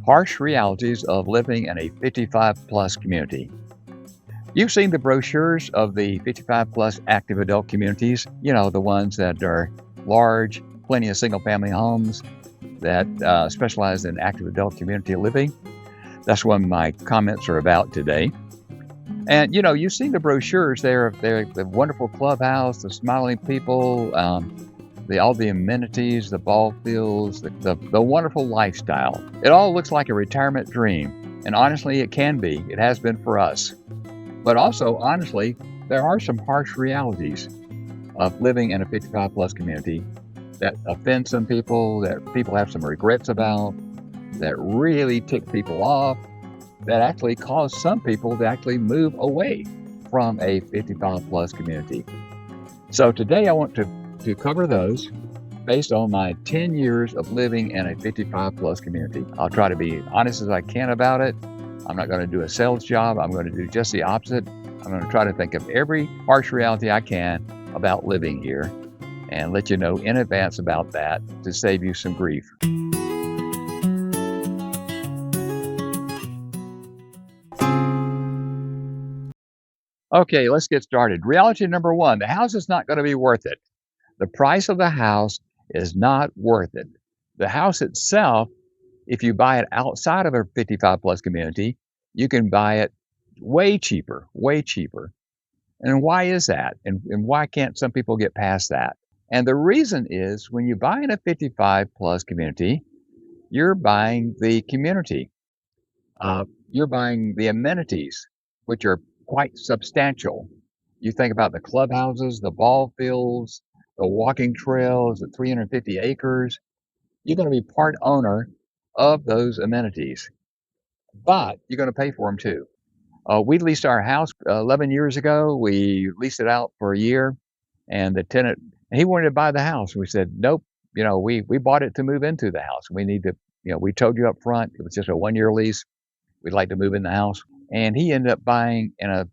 Harsh realities of living in a 55 plus community. You've seen the brochures of the 55 plus active adult communities, the ones that are large, plenty of single family homes that specialize in active adult community living. That's what my comments are about today. And you've seen the brochures. They're the wonderful clubhouse, the smiling people, all the amenities, the ball fields, the wonderful lifestyle. It all looks like a retirement dream, and honestly, it can be. It has been for us. But also, honestly, there are some harsh realities of living in a 55 plus community that offend some people, that people have some regrets about, that really tick people off, that actually cause some people to actually move away from a 55 plus community. So today I want to cover those based on my 10 years of living in a 55 plus community. I'll try to be honest as I can about it. I'm not going to do a sales job. I'm going to do just the opposite. I'm going to try to think of every harsh reality I can about living here and let you know in advance about that to save you some grief. Okay, let's get started. Reality number one, the house is not going to be worth it. The price of the house is not worth it. The house itself, if you buy it outside of a 55 plus community, you can buy it way cheaper, way cheaper. And why is that? And why can't some people get past that? And the reason is when you buy in a 55 plus community, you're buying the community. You're buying the amenities, which are quite substantial. You think about the clubhouses, the ball fields, the walking trails, the 350 acres. You're going to be part owner of those amenities, but you're going to pay for them too. We leased our house 11 years ago. We leased it out for a year, and the tenant, he wanted to buy the house. We said, nope, we bought it to move into the house. We need to, we told you up front, it was just a 1-year lease. We'd like to move in the house. And he ended up buying in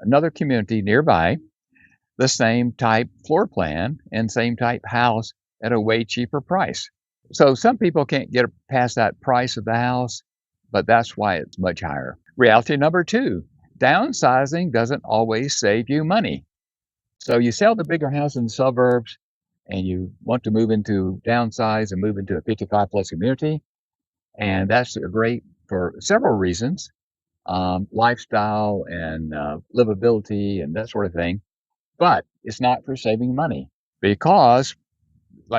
another community nearby, the same type floor plan and same type house at a way cheaper price. So some people can't get past that price of the house, but that's why it's much higher. Reality number two, downsizing doesn't always save you money. So you sell the bigger house in the suburbs and you want to downsize and move into a 55 plus community. And that's great for several reasons, lifestyle and livability and that sort of thing. But it's not for saving money because,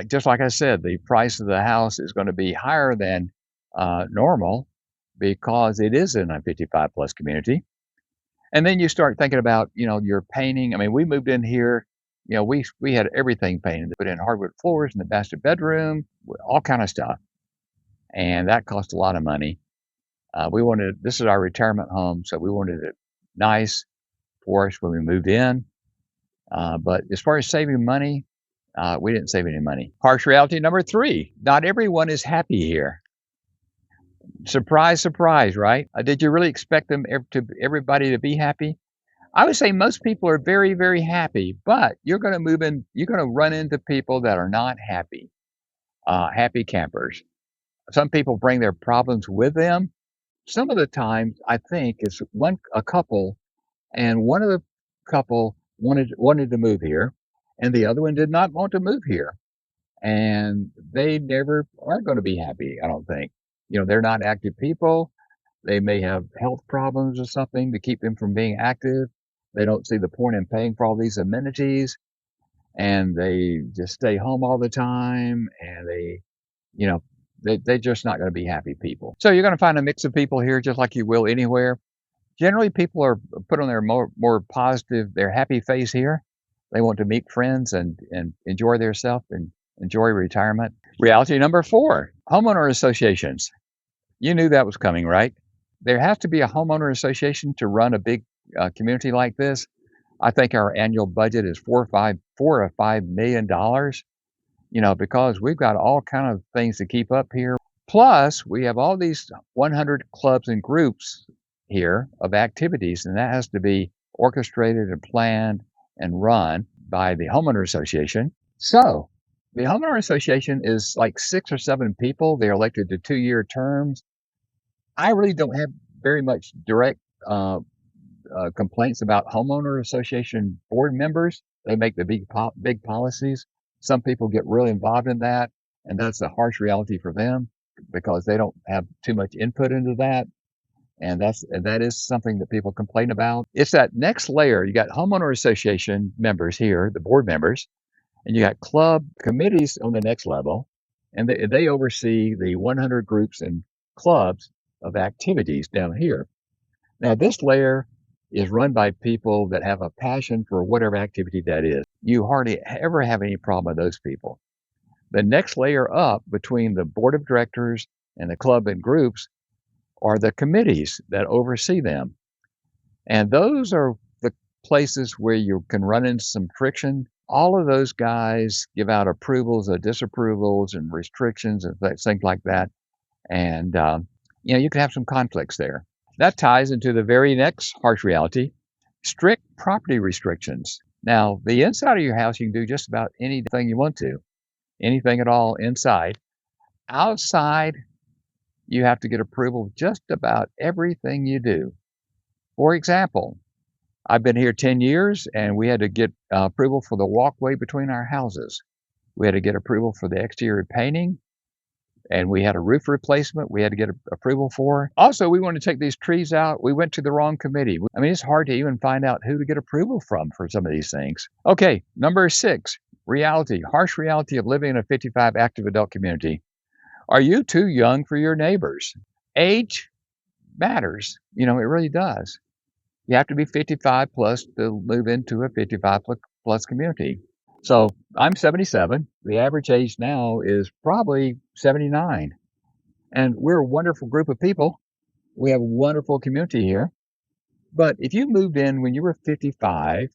just like I said, the price of the house is going to be higher than normal because it is in a 55 plus community. And then you start thinking about, your painting. I mean, we moved in here, we had everything painted. They put in hardwood floors in the master bedroom, all kind of stuff. And that cost a lot of money. This is our retirement home, so we wanted it nice for us when we moved in. But as far as saving money, we didn't save any money. Harsh reality number three, not everyone is happy here. Surprise, surprise, right? Did you really expect everybody to be happy? I would say most people are very, very happy, but you're going to move in, you're going to run into people that are not happy, happy campers. Some people bring their problems with them. Some of the times, I think, it's a couple, and one of the couple wanted to move here, and the other one did not want to move here, and they never are going to be happy. I don't think. They're not active people. They may have health problems or something to keep them from being active. They don't see the point in paying for all these amenities, and they just stay home all the time, and they're just not going to be happy people. So you're going to find a mix of people here just like you will anywhere. Generally, people are put on their more positive, their happy face here. They want to meet friends and enjoy themselves and enjoy retirement. Reality number four, homeowner associations. You knew that was coming, right? There has to be a homeowner association to run a big community like this. I think our annual budget is $4 or $5 million. Because we've got all kind of things to keep up here. Plus, we have all these 100 clubs and groups here of activities, and that has to be orchestrated and planned and run by the homeowner association. So The homeowner association is like 6 or 7 people. They're elected to 2-year terms. I really don't have very much direct uh, complaints about homeowner association board members. They make the big policies. Some people get really involved in that, and that's a harsh reality for them because they don't have too much input into that. And that is something that people complain about. It's that next layer. You got homeowner association members here, the board members, and you got club committees on the next level, and they oversee the 100 groups and clubs of activities down here. Now, this layer is run by people that have a passion for whatever activity that is. You hardly ever have any problem with those people. The next layer up between the board of directors and the club and groups are the committees that oversee them. And those are the places where you can run into some friction. All of those guys give out approvals or disapprovals and restrictions and things like that. And, you can have some conflicts there. That ties into the very next harsh reality, strict property restrictions. Now, the inside of your house, you can do just about anything you want to, anything at all inside. Outside, you have to get approval of just about everything you do. For example, I've been here 10 years and we had to get approval for the walkway between our houses. We had to get approval for the exterior painting, and we had a roof replacement we had to get approval for. Also, we wanted to take these trees out. We went to the wrong committee. I mean, it's hard to even find out who to get approval from for some of these things. Okay, number 6, reality, harsh reality of living in a 55 active adult community. Are you too young for your neighbors? Age matters. It really does. You have to be 55 plus to move into a 55 plus community. So I'm 77. The average age now is probably 79. And we're a wonderful group of people. We have a wonderful community here. But if you moved in when you were 55,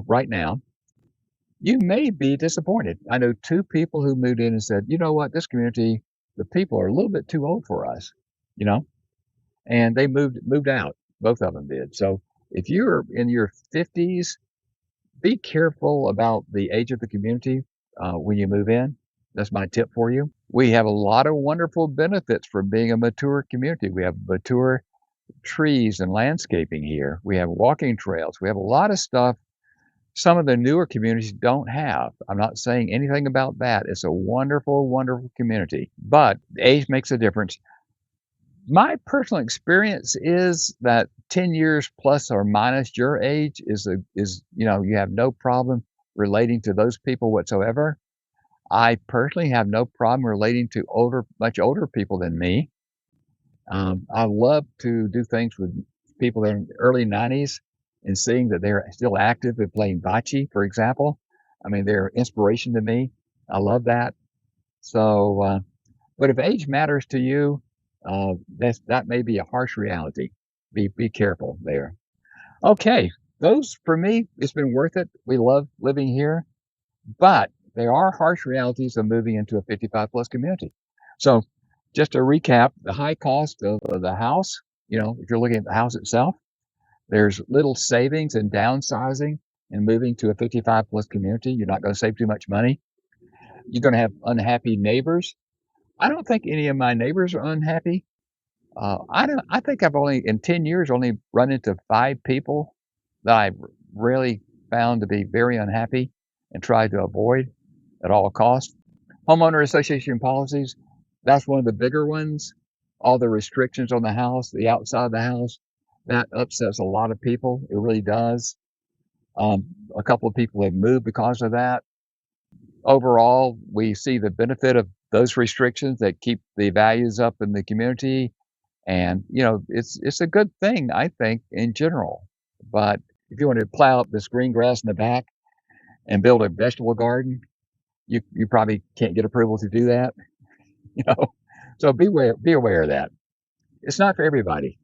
right now, you may be disappointed. I know 2 people who moved in and said, you know what, this community, the people are a little bit too old for us, and they moved out. Both of them did. So if you're in your 50s, be careful about the age of the community when you move in. That's my tip for you. We have a lot of wonderful benefits from being a mature community. We have mature trees and landscaping here. We have walking trails. We have a lot of stuff some of the newer communities don't have. I'm not saying anything about that. It's a wonderful, wonderful community, but age makes a difference. My personal experience is that 10 years plus or minus your age is you have no problem relating to those people whatsoever. I personally have no problem relating to much older people than me. I love to do things with people that are in the early 90s and seeing that they're still active and playing bocce, for example. I mean, they're inspiration to me. I love that. So, but if age matters to you, that may be a harsh reality. Be careful there. Okay, those for me, it's been worth it. We love living here, but there are harsh realities of moving into a 55 plus community. So, just to recap, the high cost of the house. If you're looking at the house itself, there's little savings in downsizing and moving to a 55 plus community. You're not going to save too much money. You're going to have unhappy neighbors. I don't think any of my neighbors are unhappy. I think I've only in 10 years only run into 5 people that I've really found to be very unhappy and tried to avoid at all costs. Homeowner association policies, that's one of the bigger ones. All the restrictions on the house, the outside of the house, that upsets a lot of people. It really does. A couple of people have moved because of that. Overall, we see the benefit of those restrictions that keep the values up in the community. And, it's a good thing, I think, in general. But if you want to plow up this green grass in the back and build a vegetable garden, you probably can't get approval to do that, you know. So be aware of that. It's not for everybody.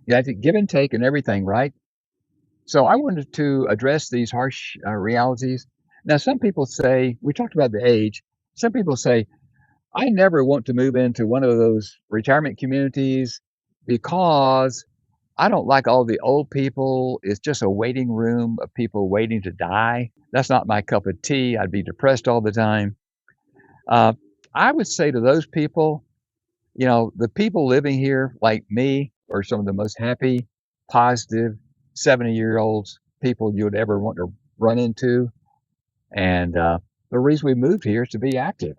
You have to give and take and everything, right? So I wanted to address these harsh realities. Now, some people say, we talked about the age. Some people say, I never want to move into one of those retirement communities because I don't like all the old people. It's just a waiting room of people waiting to die. That's not my cup of tea. I'd be depressed all the time. Uh, I would say to those people, the people living here, like me, are some of the most happy, positive 70-year-olds people you would ever want to run into. And the reason we moved here is to be active,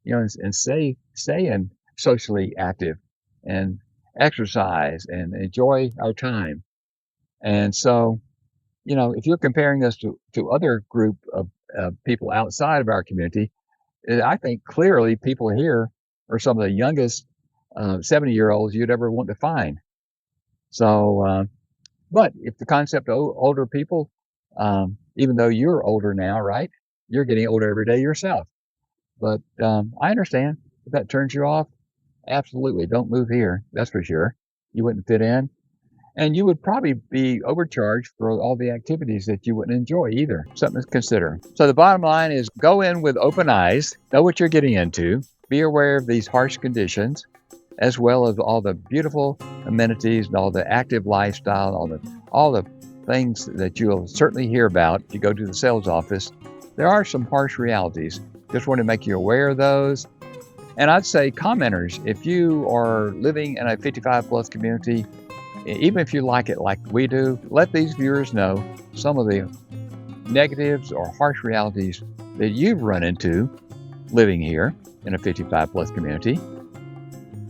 and stay and socially active and exercise and enjoy our time. And so, if you're comparing us to other group of people outside of our community, I think clearly people here are some of the youngest 70-year-olds you'd ever want to find. So, but if the concept of older people, even though you're older now, right? You're getting older every day yourself. But I understand if that turns you off. Absolutely, don't move here. That's for sure. You wouldn't fit in, and you would probably be overcharged for all the activities that you wouldn't enjoy either. Something to consider. So the bottom line is go in with open eyes, know what you're getting into, be aware of these harsh conditions, as well as all the beautiful amenities and all the active lifestyle, all the things that you'll certainly hear about if you go to the sales office. There are some harsh realities. Just want to make you aware of those. And I'd say commenters, if you are living in a 55 plus community, even if you like it like we do, let these viewers know some of the negatives or harsh realities that you've run into living here in a 55 plus community.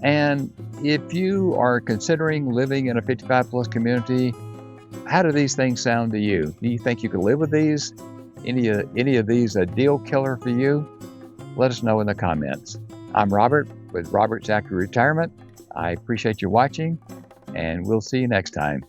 And if you are considering living in a 55 plus community, how do these things sound to you? Do you think you could live with these? Any of these a deal killer for you? Let us know in the comments. I'm Robert with Robert's Active Retirement. I appreciate you watching, and we'll see you next time.